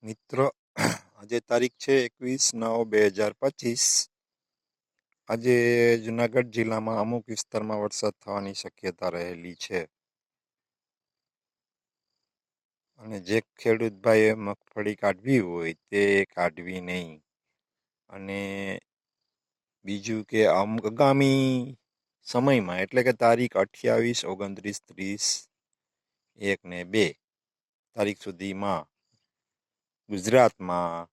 મિત્રો, આજે તારીખ છે 21/9/2025. આજે જુનાગઢ જિલ્લામાં અમુક વિસ્તારમાં વરસાદ થવાની શક્યતા રહેલી છે. અને જે ખેડૂત ભાઈએ મગફળી કાઢવી હોય તે કાઢવી નહીં. અને બીજું કે આગામી સમયમાં એટલે કે તારીખ 28, 29, 30, 1 ને 2 તારીખ સુધીમાં ગુજરાતમાં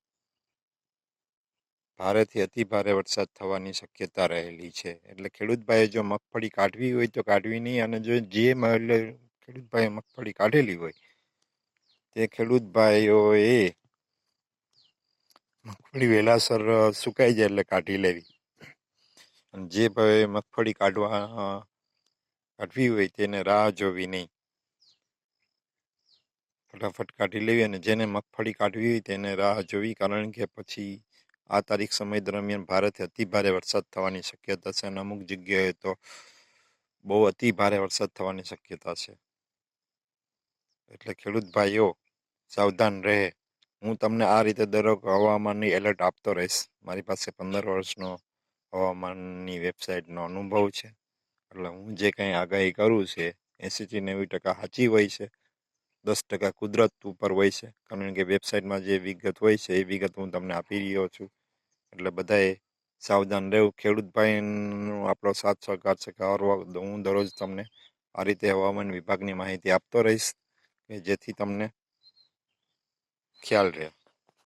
ભારેથી અતિ ભારે વરસાદ થવાની શક્યતા રહેલી છે. એટલે ખેડૂત ભાઈએ જો મગફળી કાઢવી હોય તો કાઢવી નહીં. અને જો જે ખેડૂત ભાઈએ મગફળી કાઢેલી હોય તે ખેડૂત ભાઈઓએ મગફળી વહેલાસર સુકાઈ જાય એટલે કાઢી લેવી. અને જે ભાઈએ મગફળી કાઢવી હોય તેને રાહ જોવી નહીં, ફટાફટ કાઢી લેવી. અને જેને મગફળી કાઢવી હોય તેને રાહ જોવી, કારણ કે પછી આ તારીખ સમય દરમિયાન ભારેથી અતિ ભારે વરસાદ થવાની શક્યતા છે. અને અમુક જગ્યાએ તો બહુ અતિ ભારે વરસાદ થવાની શક્યતા છે. એટલે ખેડૂત ભાઈઓ સાવધાન રહે. હું તમને આ રીતે દરરોજ હવામાનની એલર્ટ આપતો રહીશ. મારી પાસે 15 વર્ષનો હવામાનની વેબસાઇટનો અનુભવ છે. એટલે હું જે કંઈ આગાહી કરું છે 80થી 90% સાચી હોય છે, 10% કુદરત ઉપર હોય છે. કારણ કે વેબસાઇટમાં જે વિગત હોય છે એ વિગત હું તમને આપી રહ્યો છું. એટલે બધાએ સાવધાન રહેવું. ખેડૂત ભાઈનો આપણો સાથ સહકાર છે કે હું દરરોજ તમને આ રીતે હવામાન વિભાગની માહિતી આપતો રહીશ કે જેથી તમને ખ્યાલ રહે.